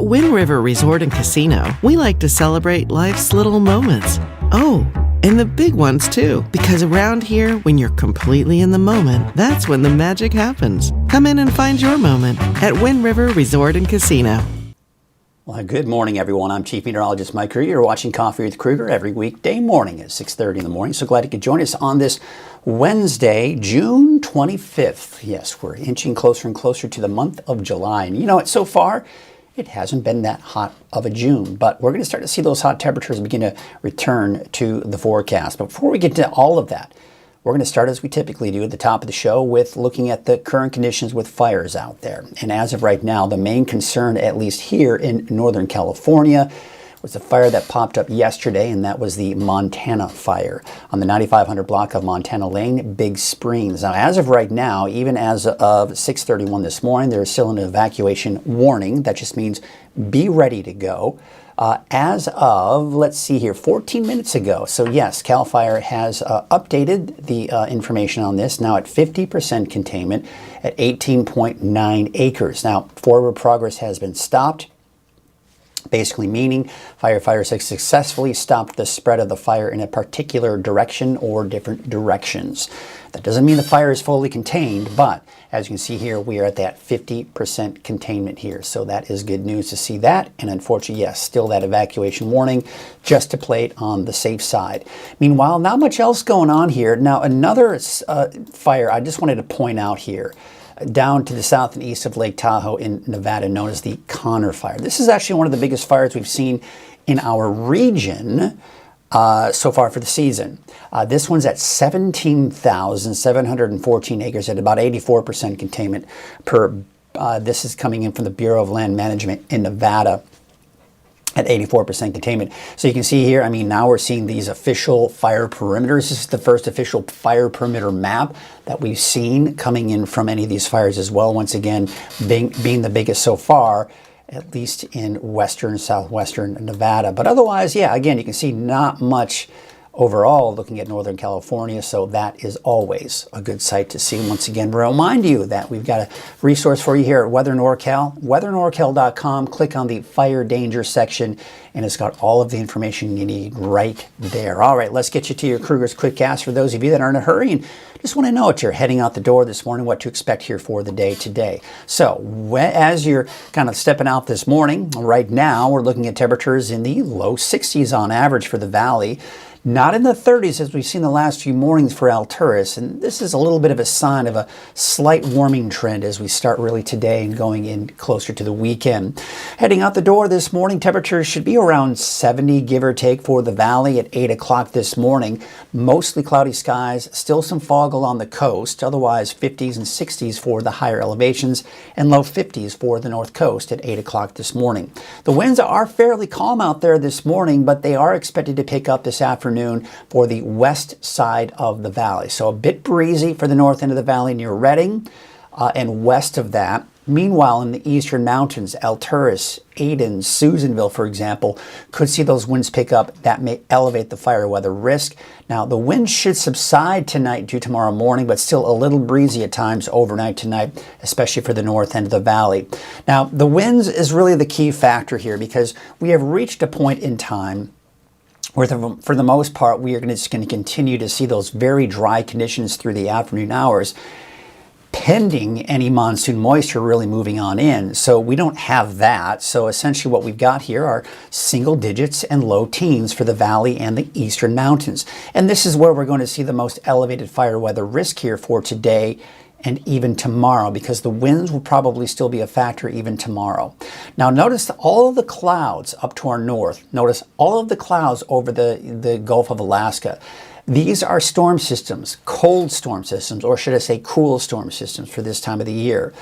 At Wind River Resort and Casino, we like to celebrate life's little moments. Oh, and the big ones too, because around here, when you're completely in the moment, that's when the magic happens. Come in and find your moment at Wind River Resort and Casino. Well, good morning, everyone. I'm Chief Meteorologist Mike Krueger. You're watching Coffee with Krueger every weekday morning at 6:30 in the morning. So glad you could join us on this Wednesday, June 25th. Yes, we're inching closer and closer to the month of July. And you know what, so far, it hasn't been that hot of a June, but we're going to start to see those hot temperatures begin to return to the forecast. But before we get to all of that, we're going to start, as we typically do at the top of the show, with looking at the current conditions with fires out there. And as of right now, the main concern, at least here in Northern California, was a fire that popped up yesterday, and that was the Montana fire on the 9500 block of Montana Lane, Big Springs. Now, as of right now, even as of 6:31 this morning, there is still an evacuation warning. That just means be ready to go. As of, let's see here, 14 minutes ago. So yes, CAL FIRE has updated the information on this, now at 50% containment at 18.9 acres. Now, forward progress has been stopped, basically meaning firefighters have successfully stopped the spread of the fire in a particular direction or different directions. That doesn't mean the fire is fully contained, but as you can see here, we are at that 50% containment here. So that is good news to see that. And unfortunately, yes, still that evacuation warning, just to play it on the safe side. Meanwhile, not much else going on here. Now, another fire I just wanted to point out here, down to the south and east of Lake Tahoe in Nevada, known as the Connor Fire. This is actually one of the biggest fires we've seen in our region so far for the season. This one's at 17,714 acres at about 84% containment per. This is coming in from the Bureau of Land Management in Nevada at 84% containment. So you can see here, I mean, now we're seeing these official fire perimeters. This is the first official fire perimeter map that we've seen coming in from any of these fires as well. Once again, being the biggest so far, at least in western, southwestern Nevada. But otherwise, yeah, again, you can see not much overall looking at Northern California, so that is always a good sight to see. Once again, remind you that we've got a resource for you here at Weather NorCal, weathernorcal.com. Click on the fire danger section, and it's got all of the information you need right there. All right, let's get you to your Krueger's Quick Cast for those of you that are in a hurry and just want to know what you're heading out the door this morning, what to expect here for the day today. So as you're kind of stepping out this morning, right now we're looking at temperatures in the low 60s on average for the valley. Not in the 30s as we've seen the last few mornings for Alturas, and this is a little bit of a sign of a slight warming trend as we start really today and going in closer to the weekend. Heading out the door this morning, temperatures should be around 70, give or take, for the valley at 8 o'clock this morning. Mostly cloudy skies, still some fog along the coast, otherwise 50s and 60s for the higher elevations, and low 50s for the north coast at 8 o'clock this morning. The winds are fairly calm out there this morning, but they are expected to pick up this afternoon for the west side of the valley. So a bit breezy for the north end of the valley near Redding and west of that. Meanwhile, in the eastern mountains, Alturas, Aden, Susanville, for example, could see those winds pick up. That may elevate the fire weather risk. Now, the wind should subside tonight due tomorrow morning, but still a little breezy at times overnight tonight, especially for the north end of the valley. Now, the winds is really the key factor here because we have reached a point in time where for the most part, we are just going to continue to see those very dry conditions through the afternoon hours, pending any monsoon moisture really moving on in. So we don't have that. So essentially what we've got here are single digits and low teens for the valley and the eastern mountains. And this is where we're going to see the most elevated fire weather risk here for today and even tomorrow, because the winds will probably still be a factor even tomorrow. Now notice all of the clouds up to our north. Notice all of the clouds over the Gulf of Alaska. These are storm systems, cold storm systems, or should I say cool storm systems for this time of the year.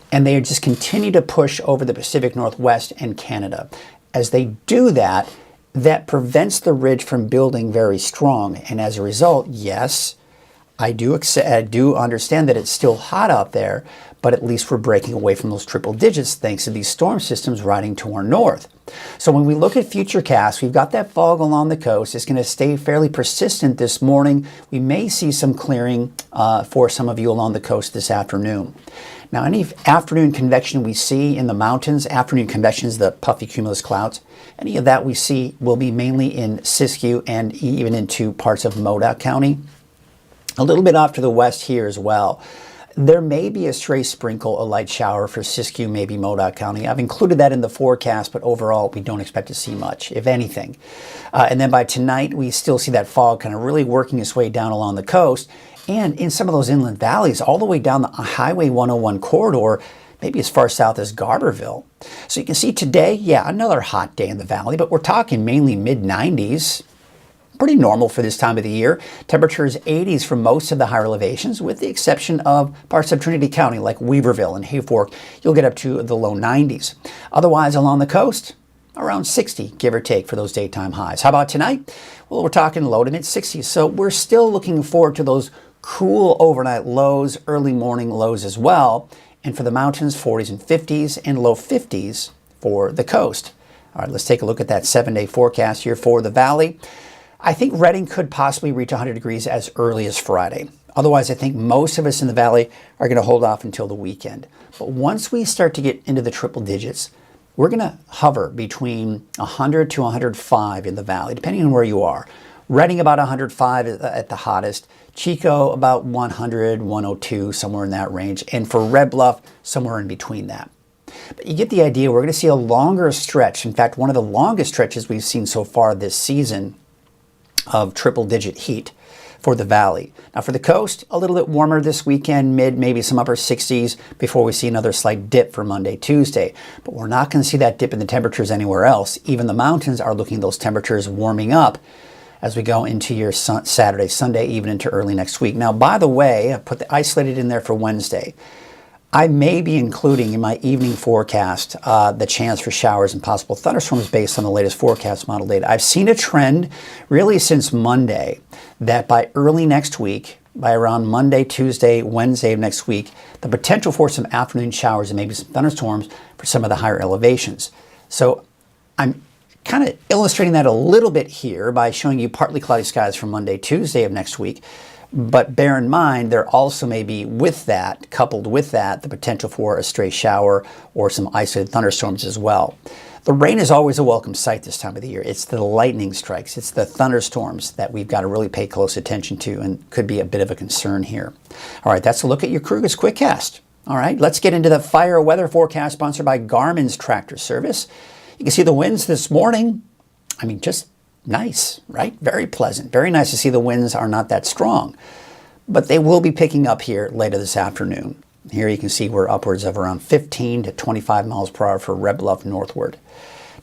And they just continue to push over the Pacific Northwest and Canada. As they do that, that prevents the ridge from building very strong. And as a result, yes, I do understand that it's still hot out there, but at least we're breaking away from those triple digits thanks to these storm systems riding to our north. So when we look at futurecasts, we've got that fog along the coast. It's going to stay fairly persistent this morning. We may see some clearing for some of you along the coast this afternoon. Now, any afternoon convection we see in the mountains, afternoon convection is the puffy cumulus clouds, any of that we see will be mainly in Siskiyou and even into parts of Modoc County. A little bit off to the west here as well. There may be a stray sprinkle, a light shower for Siskiyou, maybe Modoc County. I've included that in the forecast, but overall we don't expect to see much, if anything. And then by tonight, we still see that fog kind of really working its way down along the coast and in some of those inland valleys, all the way down the Highway 101 corridor, maybe as far south as Garberville. So you can see today, yeah, another hot day in the valley, but we're talking mainly mid-90s. Pretty normal for this time of the year. Temperatures 80s for most of the higher elevations, with the exception of parts of Trinity County like Weaverville and Hayfork. You'll get up to the low 90s. Otherwise, along the coast, around 60, give or take, for those daytime highs. How about tonight? Well, we're talking low to mid 60s. So we're still looking forward to those cool overnight lows, early morning lows as well. And for the mountains, 40s and 50s and low 50s for the coast. All right, let's take a look at that 7-day forecast here for the valley. I think Redding could possibly reach 100 degrees as early as Friday. Otherwise, I think most of us in the valley are going to hold off until the weekend. But once we start to get into the triple digits, we're going to hover between 100 to 105 in the valley, depending on where you are. Redding about 105 at the hottest. Chico about 100, 102, somewhere in that range. And for Red Bluff, somewhere in between that. But you get the idea. We're going to see a longer stretch. In fact, one of the longest stretches we've seen so far this season of triple-digit heat for the valley. Now for the coast, a little bit warmer this weekend, maybe some upper 60s before we see another slight dip for Monday, Tuesday. But we're not going to see that dip in the temperatures anywhere else. Even the mountains are looking at those temperatures warming up as we go into your Saturday, Sunday, even into early next week. Now, by the way, I put the isolated in there for Wednesday. I may be including in my evening forecast the chance for showers and possible thunderstorms based on the latest forecast model data. I've seen a trend really since Monday that by early next week, by around Monday, Tuesday, Wednesday of next week, the potential for some afternoon showers and maybe some thunderstorms for some of the higher elevations. So I'm kind of illustrating that a little bit here by showing you partly cloudy skies for Monday, Tuesday of next week. But bear in mind, there also may be with that, coupled with that, the potential for a stray shower or some isolated thunderstorms as well. The rain is always a welcome sight this time of the year. It's the lightning strikes, it's the thunderstorms that we've got to really pay close attention to and could be a bit of a concern here. All right, that's a look at your Krueger's Quickcast. All right, let's get into the fire weather forecast sponsored by Garmin's Tractor Service. You can see the winds this morning. I mean, just nice, right? Very pleasant. Very nice to see the winds are not that strong. But they will be picking up here later this afternoon. Here you can see we're upwards of around 15 to 25 miles per hour for Red Bluff northward.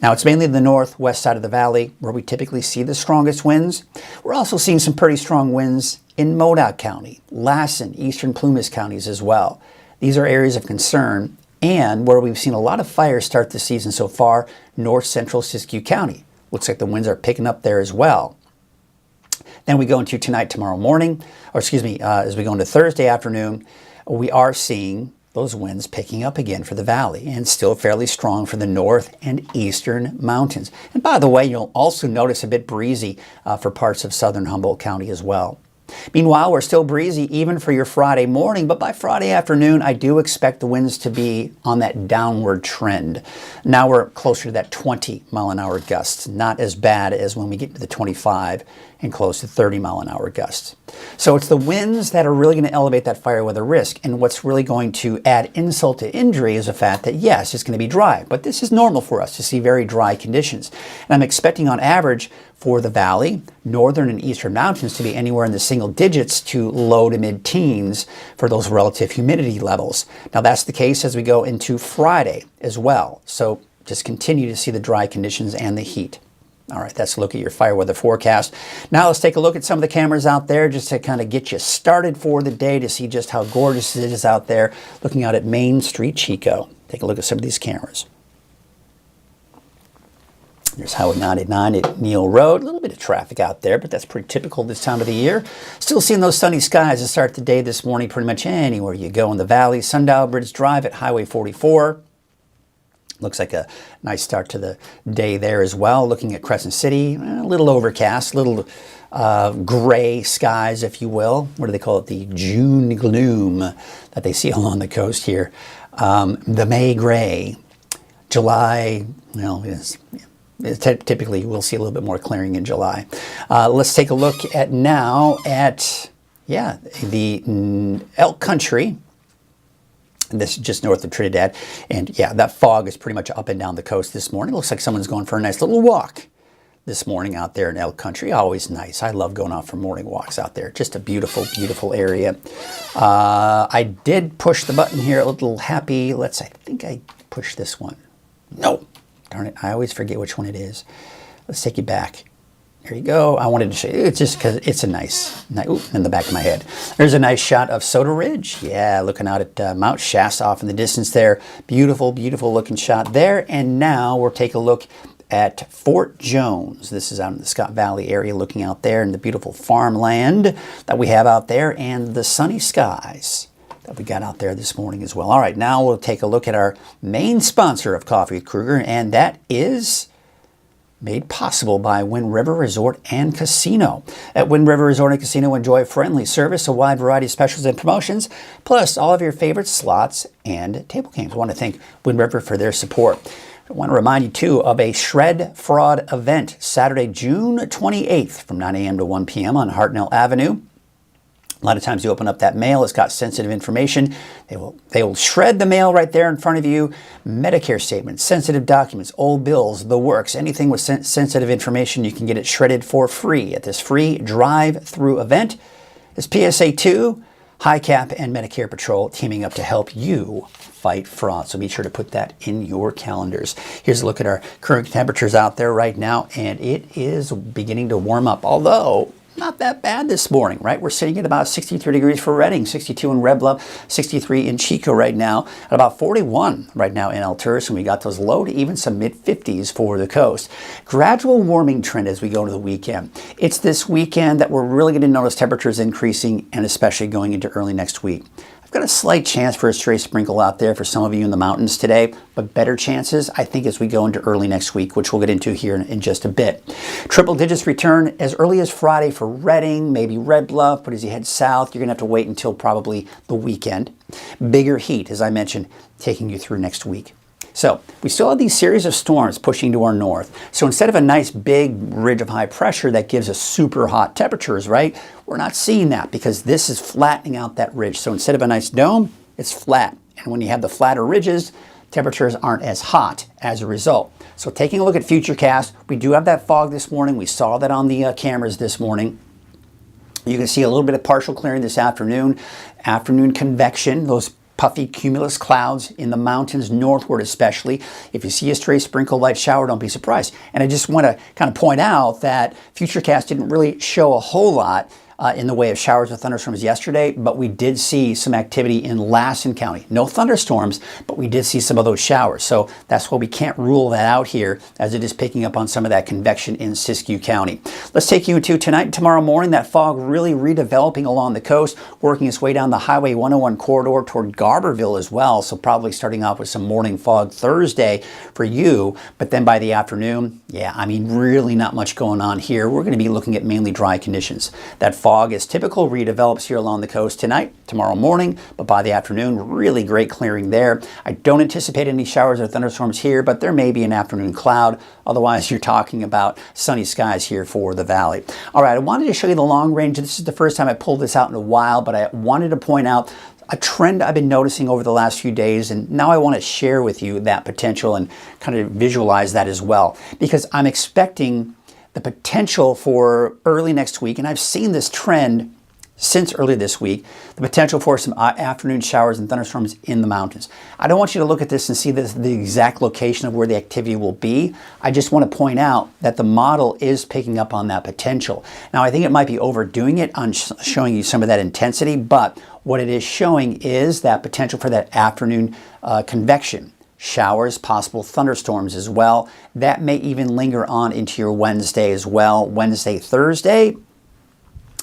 Now it's mainly the northwest side of the valley where we typically see the strongest winds. We're also seeing some pretty strong winds in Modoc County, Lassen, eastern Plumas counties as well. These are areas of concern and where we've seen a lot of fires start the season so far, north central Siskiyou County. Looks like the winds are picking up there as well. Then we go into tonight, tomorrow morning, as we go into Thursday afternoon, we are seeing those winds picking up again for the valley and still fairly strong for the north and eastern mountains. And by the way, you'll also notice a bit breezy for parts of southern Humboldt County as well. Meanwhile, we're still breezy even for your Friday morning, but by Friday afternoon, I do expect the winds to be on that downward trend. Now we're closer to that 20-mile-an-hour gusts, not as bad as when we get to the 25 and close to 30-mile-an-hour gusts. So it's the winds that are really going to elevate that fire weather risk, and what's really going to add insult to injury is the fact that, yes, it's going to be dry, but this is normal for us to see very dry conditions. And I'm expecting on average for the valley, northern and eastern mountains to be anywhere in the single digits to low to mid-teens for those relative humidity levels. Now that's the case as we go into Friday as well. So just continue to see the dry conditions and the heat. All right, that's a look at your fire weather forecast. Now let's take a look at some of the cameras out there just to kind of get you started for the day to see just how gorgeous it is out there looking out at Main Street, Chico. Take a look at some of these cameras. There's Highway 99 at Neal Road. A little bit of traffic out there, but that's pretty typical this time of the year. Still seeing those sunny skies to start the day this morning pretty much anywhere you go in the valley. Sundial Bridge Drive at Highway 44. Looks like a nice start to the day there as well. Looking at Crescent City, a little overcast, a little gray skies, if you will. What do they call it? The June gloom that they see along the coast here. The May gray. July, well, typically we'll see a little bit more clearing in July. Let's take a look at the Elk Country. This is just north of Trinidad. And yeah, that fog is pretty much up and down the coast this morning. Looks like someone's going for a nice little walk this morning out there in Elk Country. Always nice. I love going out for morning walks out there. Just a beautiful, beautiful area. I did push the button here, a little happy. I think I pushed this one. No, darn it. I always forget which one it is. Let's take you back. There you go. I wanted to show you. It's just because it's a nice in the back of my head. There's a nice shot of Soda Ridge. Yeah, looking out at Mount Shasta off in the distance there. Beautiful, beautiful looking shot there. And now we'll take a look at Fort Jones. This is out in the Scott Valley area, looking out there in the beautiful farmland that we have out there and the sunny skies that we got out there this morning as well. All right, now we'll take a look at our main sponsor of Coffee with Krueger, and that is made possible by Wind River Resort and Casino. At Wind River Resort and Casino, enjoy friendly service, a wide variety of specials and promotions, plus all of your favorite slots and table games. I want to thank Wind River for their support. I want to remind you, too, of a Shred Fraud event, Saturday, June 28th from 9 a.m. to 1 p.m. on Hartnell Avenue. A lot of times you open up that mail, it's got sensitive information. They will shred the mail right there in front of you. Medicare statements, sensitive documents, old bills, the works, anything with sensitive information, you can get it shredded for free at this free drive-through event. It's PSA 2, HICAP, and Medicare Patrol teaming up to help you fight fraud. So be sure to put that in your calendars. Here's a look at our current temperatures out there right now, and it is beginning to warm up, although not that bad this morning, right? We're sitting at about 63 degrees for Redding, 62 in Red Bluff, 63 in Chico right now, at about 41 right now in Alturas, and we got those low to even some mid-50s for the coast. Gradual warming trend as we go into the weekend. It's this weekend that we're really going to notice temperatures increasing, and especially going into early next week. I've got a slight chance for a stray sprinkle out there for some of you in the mountains today, but better chances, I think, as we go into early next week, which we'll get into here in just a bit. Triple digits return as early as Friday for Redding, maybe Red Bluff, but as you head south, you're going to have to wait until probably the weekend. Bigger heat, as I mentioned, taking you through next week. So we still have these series of storms pushing to our north. So instead of a nice big ridge of high pressure that gives us super hot temperatures, right? We're not seeing that because this is flattening out that ridge. So instead of a nice dome, it's flat. And when you have the flatter ridges, temperatures aren't as hot as a result. So taking a look at Futurecast, we do have that fog this morning. We saw that on the cameras this morning. You can see a little bit of partial clearing this afternoon. Afternoon convection, those puffy cumulus clouds in the mountains northward especially. If you see a stray sprinkle light shower, don't be surprised. And I just want to kind of point out that Futurecast didn't really show a whole lot in the way of showers or thunderstorms yesterday, but we did see some activity in Lassen County. No thunderstorms, but we did see some of those showers. So that's why we can't rule that out here, as it is picking up on some of that convection in Siskiyou County. Let's take you to tonight and tomorrow morning. That fog really redeveloping along the coast, working its way down the Highway 101 corridor toward Garberville as well. So probably starting off with some morning fog Thursday for you, but then by the afternoon, yeah, I mean, really not much going on here. We're going to be looking at mainly dry conditions. That fog, as typical, redevelops here along the coast tonight, tomorrow morning, but by the afternoon, really great clearing there. I don't anticipate any showers or thunderstorms here, but there may be an afternoon cloud. Otherwise, you're talking about sunny skies here for the valley. All right, I wanted to show you the long range. This is the first time I pulled this out in a while, but I wanted to point out a trend I've been noticing over the last few days, and now I want to share with you that potential and kind of visualize that as well, because I'm expecting the potential for early next week, and I've seen this trend since early this week, the potential for some afternoon showers and thunderstorms in the mountains. I don't want you to look at this and see the exact location of where the activity will be. I just want to point out that the model is picking up on that potential. Now, I think it might be overdoing it on showing you some of that intensity, but what it is showing is that potential for that afternoon convection showers, possible thunderstorms as well. That may even linger on into your Wednesday as well. Wednesday, Thursday,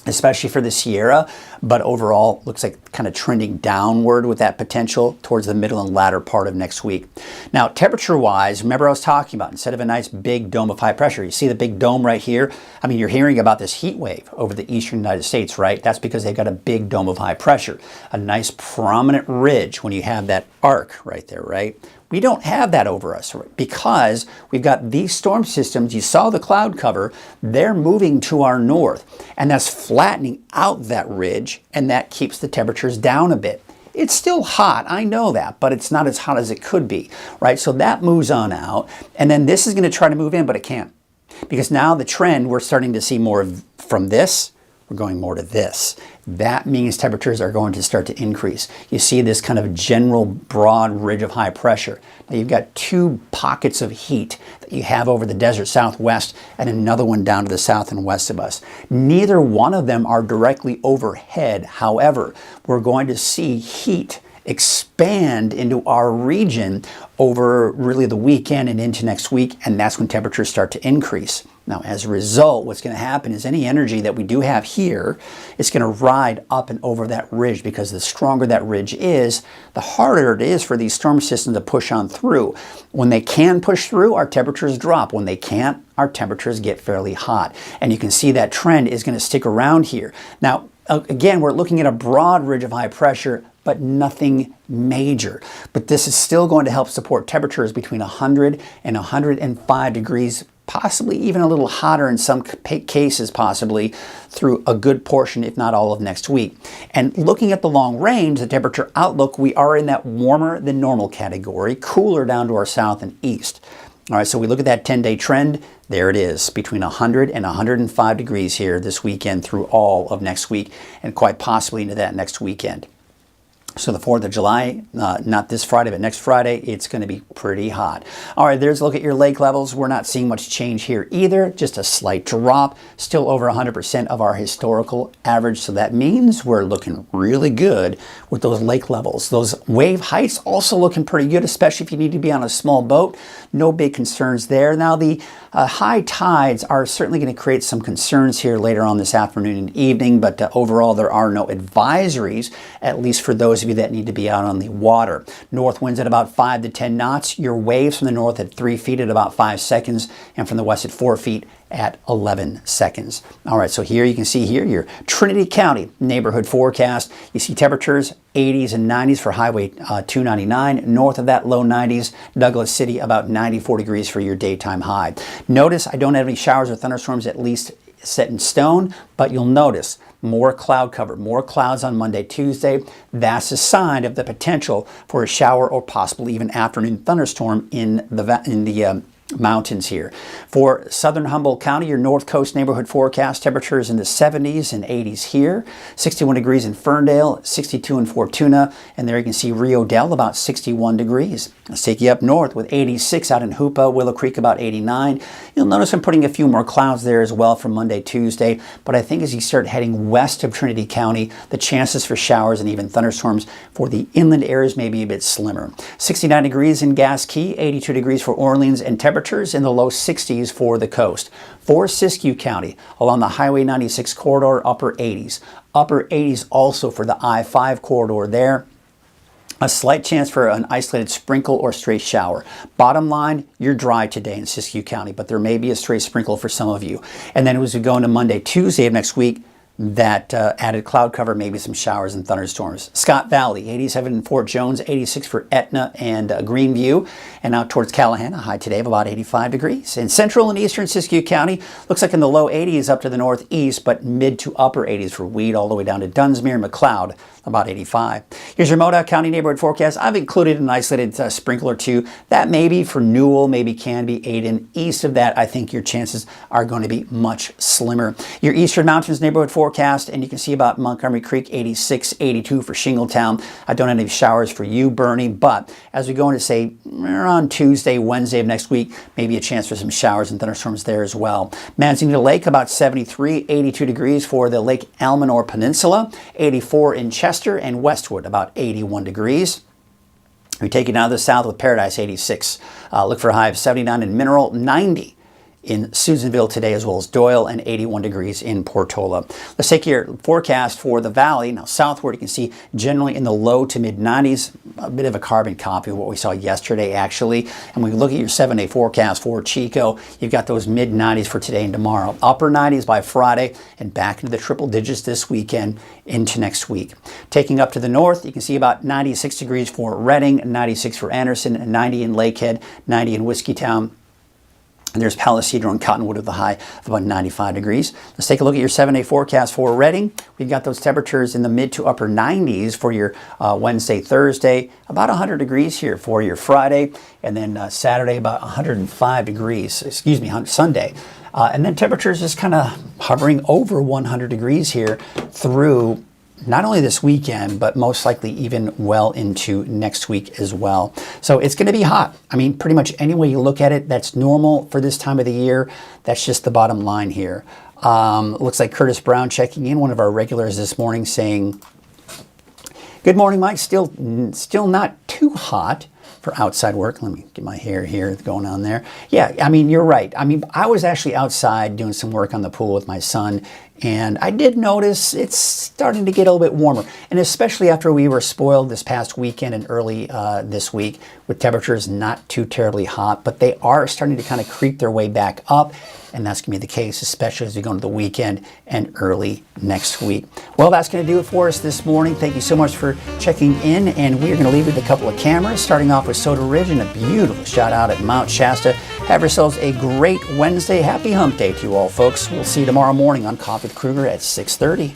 especially for the Sierra, but overall looks like kind of trending downward with that potential towards the middle and latter part of next week. Now, temperature-wise, remember I was talking about, instead of a nice big dome of high pressure, you see the big dome right here? I mean, you're hearing about this heat wave over the eastern United States, right? That's because they've got a big dome of high pressure, a nice prominent ridge when you have that arc right there, right? We don't have that over us because we've got these storm systems. You saw the cloud cover. They're moving to our north, and that's flattening out that ridge, and that keeps the temperatures down a bit. It's still hot, I know that, but it's not as hot as it could be, right? So that moves on out, and then this is going to try to move in, but it can't. Because now the trend, we're starting to see more from this, we're going more to this. That means temperatures are going to start to increase. You see this kind of general broad ridge of high pressure. Now you've got two pockets of heat that you have over the desert southwest and another one down to the south and west of us. Neither one of them are directly overhead. However, we're going to see heat expand into our region over really the weekend and into next week, and that's when temperatures start to increase. Now, as a result, what's going to happen is any energy that we do have here, it's going to ride up and over that ridge, because the stronger that ridge is, the harder it is for these storm systems to push on through. When they can push through, our temperatures drop. When they can't, our temperatures get fairly hot. And you can see that trend is going to stick around here. Now, again, we're looking at a broad ridge of high pressure, but nothing major. But this is still going to help support temperatures between 100 and 105 degrees, possibly even a little hotter in some cases, possibly through a good portion, if not all of next week. And looking at the long range, the temperature outlook, we are in that warmer than normal category, cooler down to our south and east. All right, so we look at that 10-day trend. There it is, between 100 and 105 degrees here this weekend through all of next week, and quite possibly into that next weekend. So the 4th of July, not this Friday, but next Friday, it's going to be pretty hot. All right, there's a look at your lake levels. We're not seeing much change here either, just a slight drop, still over 100% of our historical average. So that means we're looking really good with those lake levels. Those wave heights also looking pretty good, especially if you need to be on a small boat. No big concerns there. Now, the high tides are certainly going to create some concerns here later on this afternoon and evening, but overall there are no advisories, at least for those of you that need to be out on the water. North winds at about 5 to 10 knots. Your waves from the north at 3 feet at about 5 seconds, and from the west at 4 feet at 11 seconds. All right, so here you can see here your Trinity County neighborhood forecast. You see temperatures 80s and 90s for Highway 299. North of that, low 90s. Douglas City, about 94 degrees for your daytime high. Notice I don't have any showers or thunderstorms, at least set in stone, but you'll notice more cloud cover, more clouds on Monday, Tuesday. That's a sign of the potential for a shower or possibly even afternoon thunderstorm in the mountains here. For southern Humboldt County, your north coast neighborhood forecast, temperatures in the 70s and 80s here. 61 degrees in Ferndale, 62 in Fortuna, and there you can see Rio Dell about 61 degrees. Let's take you up north with 86 out in Hoopa, Willow Creek about 89. You'll notice I'm putting a few more clouds there as well for Monday, Tuesday, but I think as you start heading west of Trinity County, the chances for showers and even thunderstorms for the inland areas may be a bit slimmer. 69 degrees in Gas Key, 82 degrees for Orleans, and temperatures in the low 60s for the coast. For Siskiyou County, along the Highway 96 corridor, upper 80s. Upper 80s also for the I-5 corridor there. A slight chance for an isolated sprinkle or stray shower. Bottom line, you're dry today in Siskiyou County, but there may be a stray sprinkle for some of you. And then as we go into Monday, Tuesday of next week, that added cloud cover, maybe some showers and thunderstorms. Scott Valley, 87 in Fort Jones, 86 for Etna and Greenview, and out towards Callahan, a high today of about 85 degrees. In central and eastern Siskiyou County, looks like in the low 80s up to the northeast, but mid to upper 80s for Weed, all the way down to Dunsmuir, McLeod, about 85. Here's your Modoc County neighborhood forecast. I've included an isolated sprinkle or two. That may be for Newell, maybe Canby, Aden. East of that, I think your chances are going to be much slimmer. Your Eastern Mountains neighborhood forecast, and you can see about Montgomery Creek, 86, 82 for Shingletown. I don't have any showers for you, Bernie, but as we go into, say, around Tuesday, Wednesday of next week, maybe a chance for some showers and thunderstorms there as well. Manzanita Lake, about 73, 82 degrees for the Lake Almanor Peninsula, 84 in Chester, and Westwood, about 81 degrees. We take it down to the south with Paradise 86. Look for a high of 79 in Mineral, 90 in Susanville today, as well as Doyle, and 81 degrees in Portola. Let's take your forecast for the valley. Now southward, you can see generally in the low to mid 90s, a bit of a carbon copy of what we saw yesterday actually. And when we look at your 7-day forecast for Chico, you've got those mid 90s for today and tomorrow. Upper 90s by Friday, and back into the triple digits this weekend into next week. Taking up to the north, you can see about 96 degrees for Redding, 96 for Anderson, 90 in Lakehead, 90 in Whiskeytown. And there's Palisadro and Cottonwood with a high of about 95 degrees. Let's take a look at your 7-day forecast for Redding. We've got those temperatures in the mid to upper 90s for your Wednesday, Thursday, about 100 degrees here for your Friday, and then Saturday about 105 degrees, Sunday. And then temperatures just kind of hovering over 100 degrees here through not only this weekend, but most likely even well into next week as well. So it's going to be hot. I mean, pretty much any way you look at it, that's normal for this time of the year. That's just the bottom line here. Looks like Curtis Brown checking in, one of our regulars this morning, saying, "Good morning, Mike. Still not too hot for outside work." Let me get my hair here going on there. Yeah, I mean, you're right. I mean, I was actually outside doing some work on the pool with my son, and I did notice it's starting to get a little bit warmer. And especially after we were spoiled this past weekend and early this week with temperatures not too terribly hot, but they are starting to kind of creep their way back up. And that's going to be the case, especially as we go into the weekend and early next week. Well, that's going to do it for us this morning. Thank you so much for checking in. And we are going to leave you with a couple of cameras, starting off with Soda Ridge and a beautiful shout out at Mount Shasta. Have yourselves a great Wednesday. Happy hump day to you all, folks. We'll see you tomorrow morning on Coffee with Krueger at 6:30.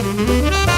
Thank you.